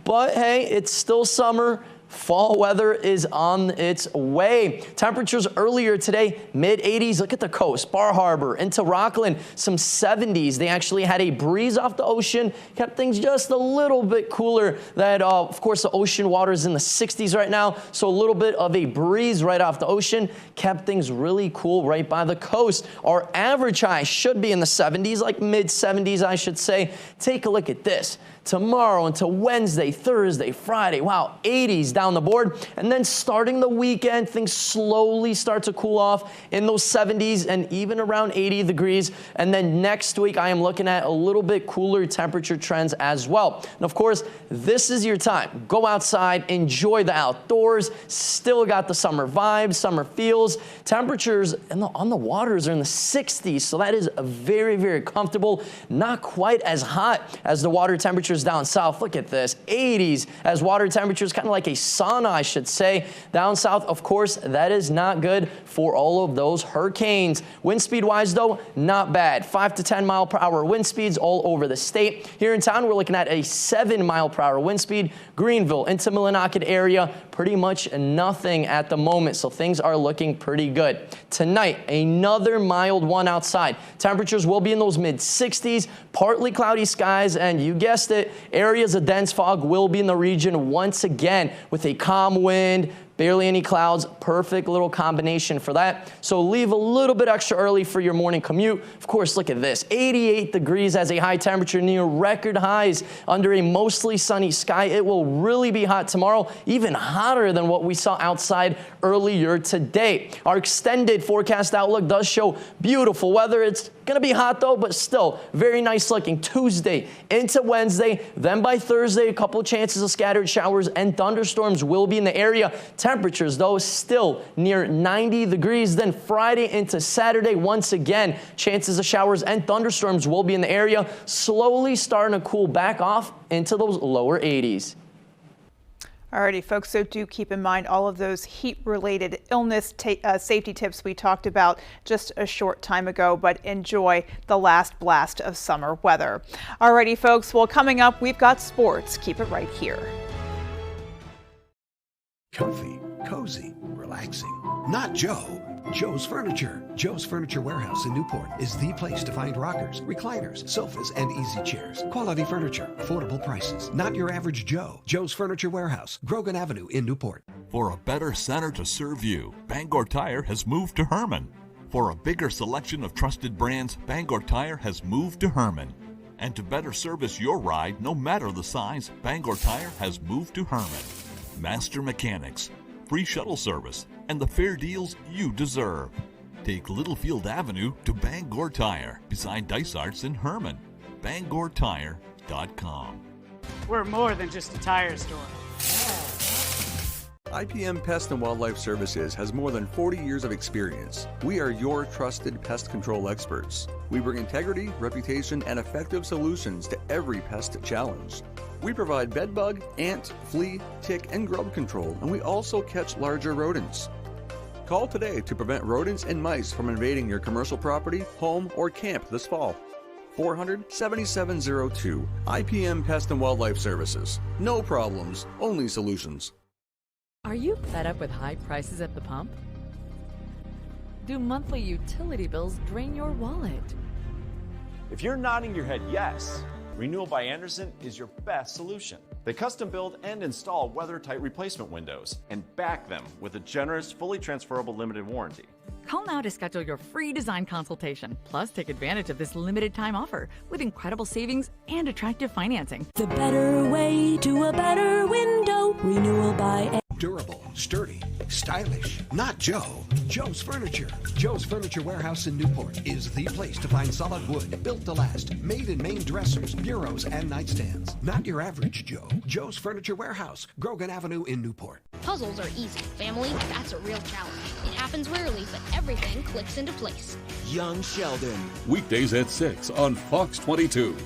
But hey, it's still summer. Fall weather is on its way. Temperatures earlier today, mid-80s. Look at the coast, Bar Harbor into Rockland, some 70s. They actually had a breeze off the ocean, kept things just a little bit cooler. That, of course, the ocean water is in the 60s right now, so a little bit of a breeze right off the ocean kept things really cool right by the coast. Our average high should be in the 70s, like mid-70s, I should say. Take a look at this. Tomorrow into Wednesday, Thursday, Friday, wow, 80s down the board. And then starting the weekend, things slowly start to cool off in those 70s and even around 80 degrees. And then next week, I am looking at a little bit cooler temperature trends as well. And of course, this is your time. Go outside, enjoy the outdoors. Still got the summer vibes, summer feels. Temperatures on the waters are in the 60s, so that is very, very comfortable. Not quite as hot as the water temperatures down south. Look at this, 80s as water temperatures, kind of like a sauna, I should say. Down south, of course, that is not good for all of those hurricanes. Wind speed wise, though, not bad. 5 to 10 mile per hour wind speeds all over the state. Here in town, we're looking at a 7 mile per hour wind speed. Greenville into Millinocket area, pretty much nothing at the moment, so things are looking pretty good. Tonight, another mild one outside. Temperatures will be in those mid 60s, partly cloudy skies, and you guessed it, areas of dense fog will be in the region once again with a calm wind, barely any clouds, perfect little combination for that. So leave a little bit extra early for your morning commute. Of course, look at this, 88 degrees as a high temperature, near record highs under a mostly sunny sky. It will really be hot tomorrow, even hotter than what we saw outside earlier today. Our extended forecast outlook does show beautiful weather. It's going to be hot though, but still very nice looking Tuesday into Wednesday. Then by Thursday, a couple chances of scattered showers and thunderstorms will be in the area. Temperatures, though, still near 90 degrees. Then Friday into Saturday, once again, chances of showers and thunderstorms will be in the area, slowly starting to cool back off into those lower 80s. Alrighty, folks, so do keep in mind all of those heat-related illness safety tips we talked about just a short time ago, but enjoy the last blast of summer weather. Alrighty, folks, well, coming up, we've got sports. Keep it right here. Comfy, cozy, relaxing. Not Joe. Joe's Furniture. Joe's Furniture Warehouse in Newport is the place to find rockers, recliners, sofas, and easy chairs. Quality furniture, affordable prices. Not your average Joe. Joe's Furniture Warehouse, Grogan Avenue in Newport. For a better center to serve you, Bangor Tire has moved to Herman. For a bigger selection of trusted brands, Bangor Tire has moved to Herman. And to better service your ride, no matter the size, Bangor Tire has moved to Herman. Master Mechanics, free shuttle service, and the fair deals you deserve. Take Littlefield Avenue to Bangor Tire, beside Dysart's in Herman. BangorTire.com. We're more than just a tire store. IPM Pest and Wildlife Services has more than 40 years of experience. We are your trusted pest control experts. We bring integrity, reputation, and effective solutions to every pest challenge. We provide bedbug, ant, flea, tick, and grub control, and we also catch larger rodents. Call today to prevent rodents and mice from invading your commercial property, home, or camp this fall. 400-7702, IPM Pest and Wildlife Services. No problems, only solutions. Are you fed up with high prices at the pump? Do monthly utility bills drain your wallet? If you're nodding your head yes, Renewal by Andersen is your best solution. They custom build and install weather-tight replacement windows and back them with a generous, fully transferable limited warranty. Call now to schedule your free design consultation. Plus, take advantage of this limited time offer with incredible savings and attractive financing. The better way to a better window. Renewal by Durable, sturdy, stylish. Not Joe. Joe's Furniture. Joe's Furniture Warehouse in Newport is the place to find solid wood, built to last, made in Maine dressers, bureaus, and nightstands. Not your average Joe. Joe's Furniture Warehouse, Grogan Avenue in Newport. Puzzles are easy. Family, that's a real challenge. It happens rarely, but everything clicks into place. Young Sheldon. Weekdays at 6 on Fox 22.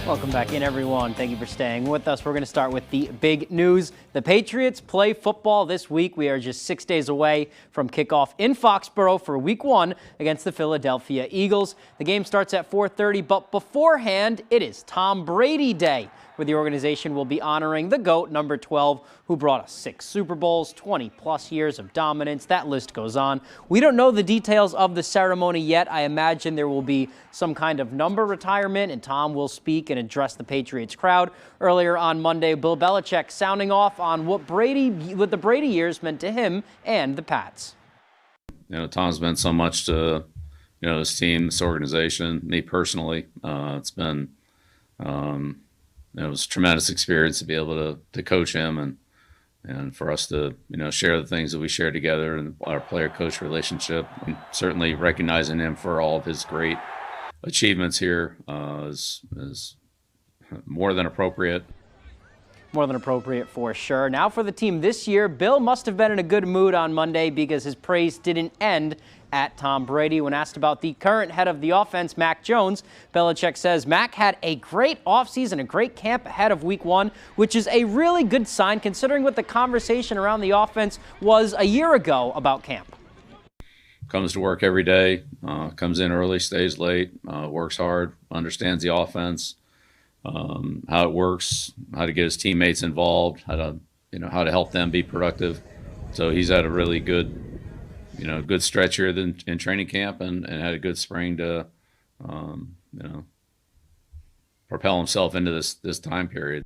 Welcome back in, everyone. Thank you for staying with us. We're going to start with the big news. The Patriots play football this week. We are just 6 days away from kickoff in Foxborough for Week 1 against the Philadelphia Eagles. The game starts at 4:30, but beforehand, it is Tom Brady Day, where the organization will be honoring the GOAT, number 12, who brought us 6 Super Bowls, 20-plus years of dominance. That list goes on. We don't know the details of the ceremony yet. I imagine there will be some kind of number retirement, and Tom will speak and address the Patriots crowd. Earlier on Monday, Bill Belichick sounding off on what the Brady years meant to him and the Pats. Tom's meant so much to, this team, this organization, me personally. It's been, it was a tremendous experience to be able to coach him and for us to, share the things that we share together and our player-coach relationship. And certainly recognizing him for all of his great achievements here is more than appropriate. More than appropriate for sure. Now for the team this year, Bill must have been in a good mood on Monday because his praise didn't end at Tom Brady. When asked about the current head of the offense, Mac Jones, Belichick says Mac had a great offseason, a great camp ahead of Week 1, which is a really good sign considering what the conversation around the offense was a year ago about camp. Comes to work every day, comes in early, stays late, works hard, understands the offense, how it works, how to get his teammates involved, how to help them be productive. So he's had a really good, good stretch here in training camp and had a good spring to, propel himself into this time period.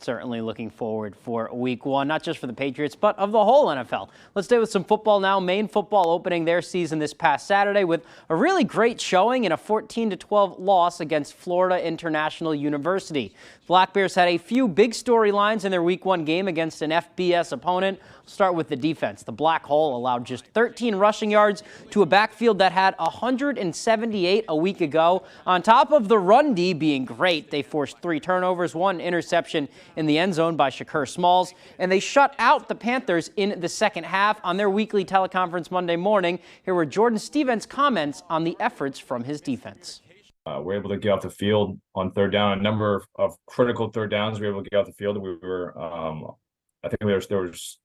Certainly looking forward for Week 1, not just for the Patriots, but of the whole NFL. Let's stay with some football now. Maine football opening their season this past Saturday with a really great showing in a 14-12 loss against Florida International University. Black Bears had a few big storylines in their Week 1 game against an FBS opponent. We'll start with the defense. The Black Hole allowed just 13 rushing yards to a backfield that had 178 a week ago. On top of the run D being great, they forced 3 turnovers, 1 interception in the end zone by Shakur Smalls, and they shut out the Panthers in the second half. On their weekly teleconference Monday morning, here were Jordan Stevens' comments on the efforts from his defense. We're able to get off the field on third down. A number of critical third downs we were able to get off the field. We were, I think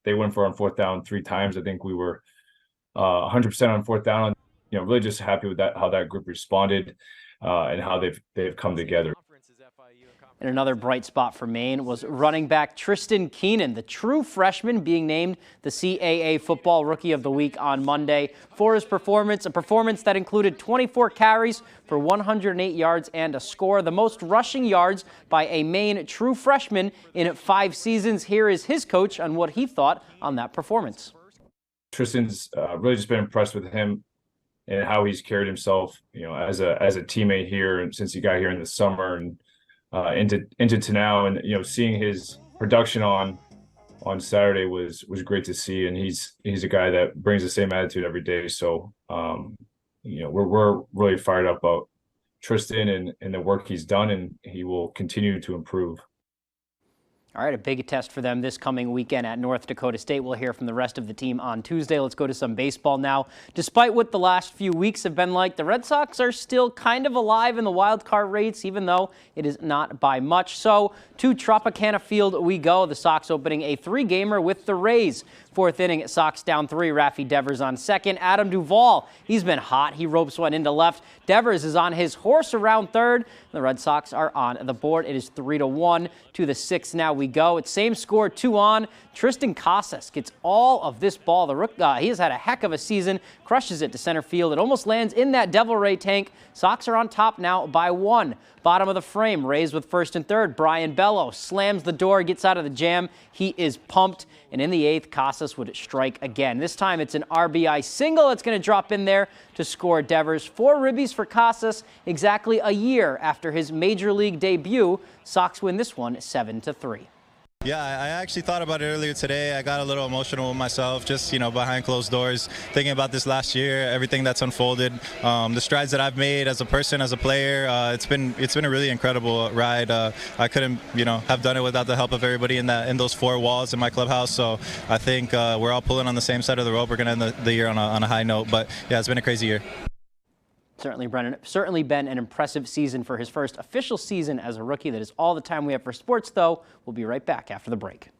they went for on fourth down 3 times. I think we were 100% on fourth down. Really just happy with that, how that group responded and how they've come together. And another bright spot for Maine was running back Tristan Keenan, the true freshman, being named the CAA Football Rookie of the Week on Monday for his performance, a performance that included 24 carries for 108 yards and a score, the most rushing yards by a Maine true freshman in 5 seasons. Here is his coach on what he thought on that performance. Tristan's really just been impressed with him and how he's carried himself, as a teammate here, and since he got here in the summer and into now, and seeing his production on Saturday was great to see, and he's a guy that brings the same attitude every day. So we're really fired up about Tristan and the work he's done, and he will continue to improve. All right, a big test for them this coming weekend at North Dakota State. We'll hear from the rest of the team on Tuesday. Let's go to some baseball now. Despite what the last few weeks have been like, the Red Sox are still kind of alive in the wild card race, even though it is not by much. So to Tropicana Field we go. The Sox opening a 3-gamer with the Rays. 4th inning, Sox down 3. Rafi Devers on second. Adam Duvall, he's been hot. He ropes one into left. Devers is on his horse around third. The Red Sox are on the board. It is 3-1 to the 6th. Now we go. It's same score, 2 on. Tristan Casas gets all of this ball. He has had a heck of a season. Crushes it to center field. It almost lands in that Devil Ray tank. Sox are on top now by 1. Bottom of the frame, Rays with first and third. Brian Bello slams the door, gets out of the jam. He is pumped. And in the 8th, Casas would strike again. This time it's an RBI single that's going to drop in there to score Devers. 4 ribbies for Casas exactly a year after his major league debut. Sox win this one 7-3. Yeah, I actually thought about it earlier today. I got a little emotional with myself, just, behind closed doors, thinking about this last year, everything that's unfolded, the strides that I've made as a person, as a player. It's been a really incredible ride. I couldn't, have done it without the help of everybody in those 4 walls in my clubhouse. So I think we're all pulling on the same side of the rope. We're going to end the year on a high note. But yeah, it's been a crazy year. Certainly been an impressive season for his first official season as a rookie. That is all the time we have for sports, though. We'll be right back after the break.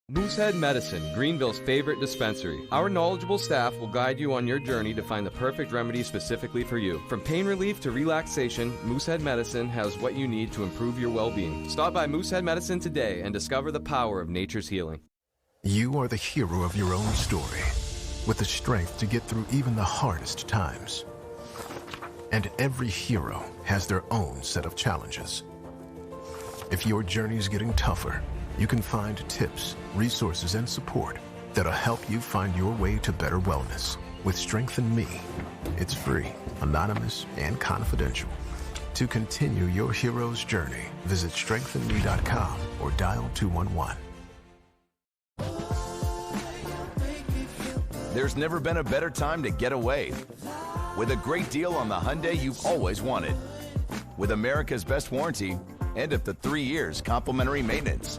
Moosehead Medicine, Greenville's favorite dispensary. Our knowledgeable staff will guide you on your journey to find the perfect remedy specifically for you. From pain relief to relaxation, Moosehead Medicine has what you need to improve your well-being. Stop by Moosehead Medicine today and discover the power of nature's healing. You are the hero of your own story, with the strength to get through even the hardest times. And every hero has their own set of challenges. If your journey's getting tougher, you can find tips, resources, and support that'll help you find your way to better wellness. With Strengthen Me, it's free, anonymous, and confidential. To continue your hero's journey, visit strengthenme.com or dial 211. There's never been a better time to get away. With a great deal on the Hyundai you've always wanted. With America's best warranty and up to 3 years complimentary maintenance.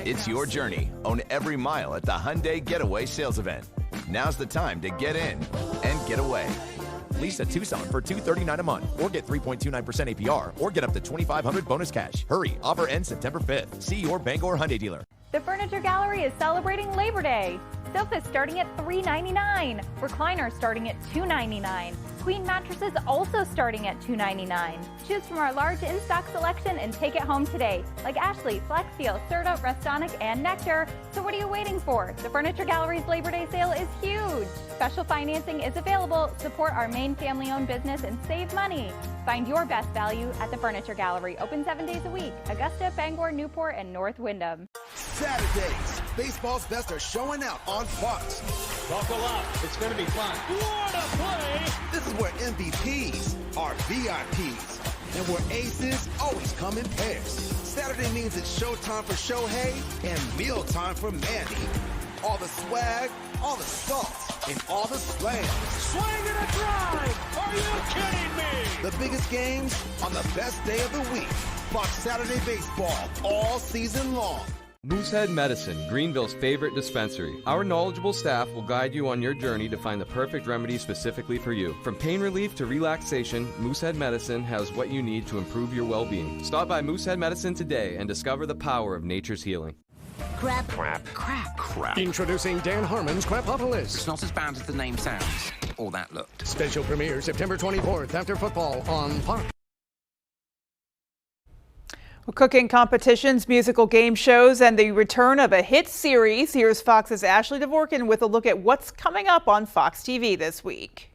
It's your journey. Own every mile at the Hyundai Getaway Sales Event. Now's the time to get in and get away. Lease a Tucson for $239 a month, or get 3.29% APR, or get up to $2,500 bonus cash. Hurry, offer ends September 5th. See your Bangor Hyundai dealer. The Furniture Gallery is celebrating Labor Day. Sofas starting at $399. Recliners starting at $299. Queen mattresses also starting at $299. Choose from our large in-stock selection and take it home today. Like Ashley, Flexsteel, Serta, Restonic, and Nectar. So what are you waiting for? The Furniture Gallery's Labor Day sale is huge. Special financing is available. Support our main family-owned business and save money. Find your best value at the Furniture Gallery. Open 7 days a week. Augusta, Bangor, Newport, and North Wyndham. Saturdays, baseball's best are showing out on Fox. Buckle up, it's going to be fun. What a play! This is where MVPs are VIPs, and where aces always come in pairs. Saturday means it's showtime for Shohei and mealtime for Manny. All the swag, all the salt, and all the slams. Swing and a drive! Are you kidding me? The biggest games on the best day of the week. Fox Saturday Baseball all season long. Moosehead Medicine, Greenville's favorite dispensary. Our knowledgeable staff will guide you on your journey to find the perfect remedy specifically for you. From pain relief to relaxation, Moosehead Medicine has what you need to improve your well-being. Stop by Moosehead Medicine today and discover the power of nature's healing. Crap. Introducing Dan Harmon's Crapopolis. It's not as bad as the name sounds, or that looked. Special premiere September 24th after football on Fox. Cooking competitions, musical game shows, and the return of a hit series. Here's Fox's Ashley Dvorkin with a look at what's coming up on Fox TV this week.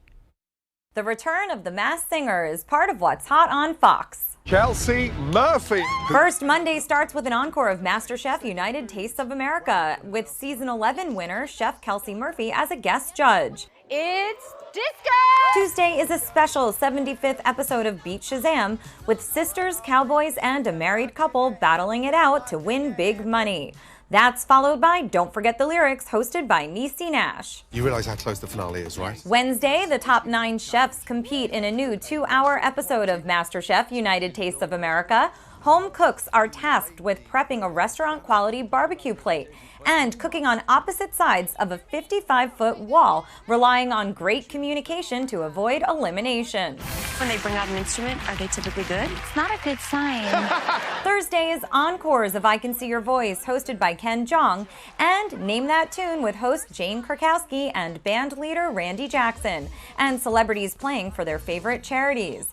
The return of The Masked Singer is part of what's hot on Fox. Kelsey Murphy. First Monday starts with an encore of MasterChef United Tastes of America, with season 11 winner Chef Kelsey Murphy as a guest judge. It's disco! Tuesday is a special 75th episode of Beat Shazam, with sisters, cowboys, and a married couple battling it out to win big money. That's followed by Don't Forget the Lyrics, hosted by Niecy Nash. You realize how close the finale is, right? Wednesday, the top 9 chefs compete in a new 2-hour episode of MasterChef United Tastes of America. Home cooks are tasked with prepping a restaurant-quality barbecue plate and cooking on opposite sides of a 55-foot wall, relying on great communication to avoid elimination. When they bring out an instrument, are they typically good? It's not a good sign. Thursday is Encores of I Can See Your Voice, hosted by Ken Jeong, and Name That Tune with host Jane Krakowski and band leader Randy Jackson, and celebrities playing for their favorite charities.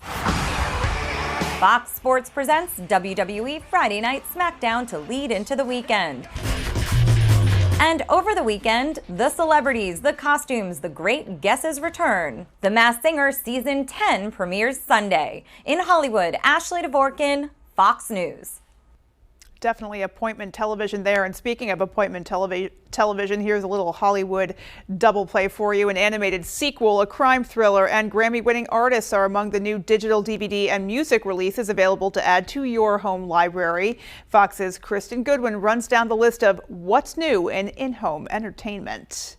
Fox Sports presents WWE Friday Night SmackDown to lead into the weekend. And over the weekend, the celebrities, the costumes, the great guesses return. The Masked Singer Season 10 premieres Sunday. In Hollywood, Ashley Dvorkin, Fox News. Definitely appointment television there. And speaking of appointment television, here's a little Hollywood double play for you. An animated sequel, a crime thriller, and Grammy-winning artists are among the new digital DVD and music releases available to add to your home library. Fox's Kristen Goodwin runs down the list of what's new in-home entertainment.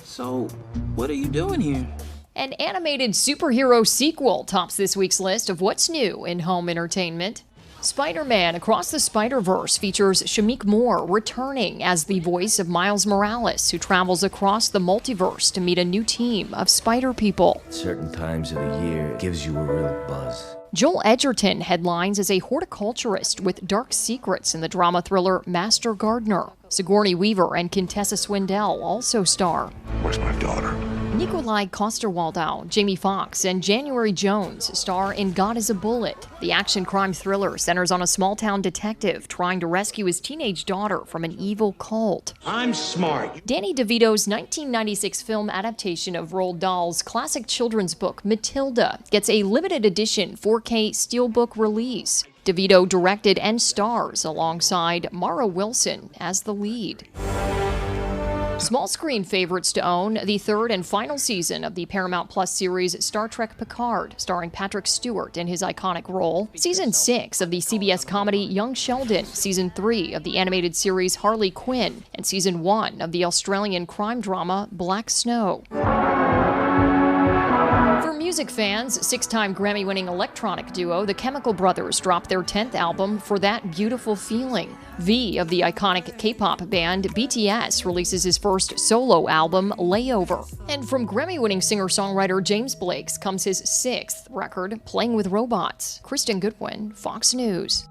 So, what are you doing here? An animated superhero sequel tops this week's list of what's new in home entertainment. Spider-Man Across the Spider-Verse features Shamik Moore returning as the voice of Miles Morales, who travels across the multiverse to meet a new team of spider people. Certain times of the year, it gives you a real buzz. Joel Edgerton headlines as a horticulturist with dark secrets in the drama thriller Master Gardener. Sigourney Weaver and Contessa Swindell also star. Where's my daughter? Nikolai Coster-Waldau, Jamie Foxx, and January Jones star in God is a Bullet. The action crime thriller centers on a small-town detective trying to rescue his teenage daughter from an evil cult. I'm smart. Danny DeVito's 1996 film adaptation of Roald Dahl's classic children's book Matilda gets a limited edition 4K steelbook release. DeVito directed and stars alongside Mara Wilson as the lead. Small screen favorites to own, the third and final season of the Paramount Plus series Star Trek Picard, starring Patrick Stewart in his iconic role. Season 6 of the CBS comedy Young Sheldon, Season 3 of the animated series Harley Quinn, and Season 1 of the Australian crime drama Black Snow. For music fans, 6-time Grammy-winning electronic duo The Chemical Brothers dropped their 10th album, For That Beautiful Feeling. V of the iconic K-pop band BTS releases his first solo album, Layover. And from Grammy-winning singer-songwriter James Blake's comes his 6th record, Playing with Robots. Kristen Goodwin, Fox News.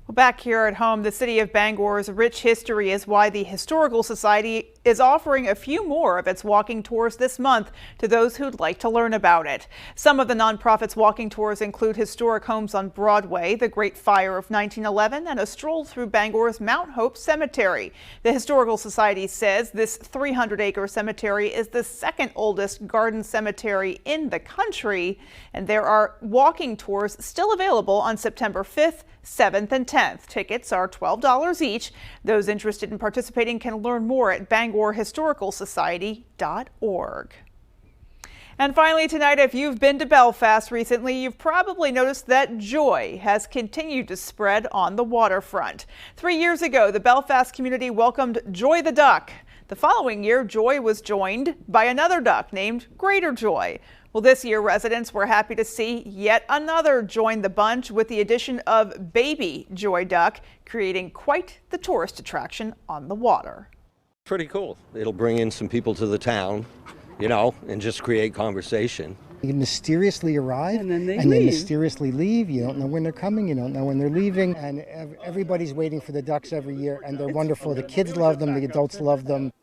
Well, back here at home, the city of Bangor's rich history is why the Historical Society is offering a few more of its walking tours this month to those who'd like to learn about it. Some of the nonprofit's walking tours include historic homes on Broadway, the Great Fire of 1911, and a stroll through Bangor's Mount Hope Cemetery. The Historical Society says this 300-acre cemetery is the second oldest garden cemetery in the country, and there are walking tours still available on September 5th, 7th, and 10th. Tickets are $12 each. Those interested in participating can learn more at BangorHistoricalSociety.org. And finally tonight, if you've been to Belfast recently, you've probably noticed that joy has continued to spread on the waterfront. 3 years ago, the Belfast community welcomed Joy the Duck. The following year, Joy was joined by another duck named Greater Joy. Well, this year, residents were happy to see yet another join the bunch with the addition of Baby Joy Duck, creating quite the tourist attraction on the water. Pretty cool. It'll bring in some people to the town, and just create conversation. You mysteriously arrive and then they mysteriously leave. You don't know when they're coming, you don't know when they're leaving, and everybody's waiting for the ducks every year, and they're wonderful. The kids love them, the adults love them.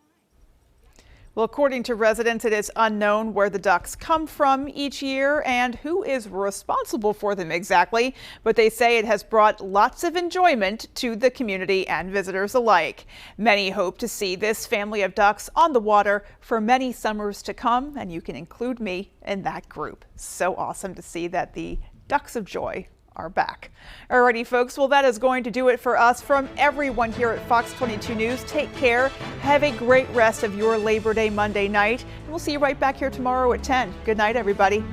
Well, according to residents, it is unknown where the ducks come from each year and who is responsible for them exactly, but they say it has brought lots of enjoyment to the community and visitors alike. Many hope to see this family of ducks on the water for many summers to come, and you can include me in that group. So awesome to see that the Ducks of Joy are back. Alrighty, folks. Well, that is going to do it for us. From everyone here at Fox 22 News, take care. Have a great rest of your Labor Day Monday night. And we'll see you right back here tomorrow at 10. Good night, everybody.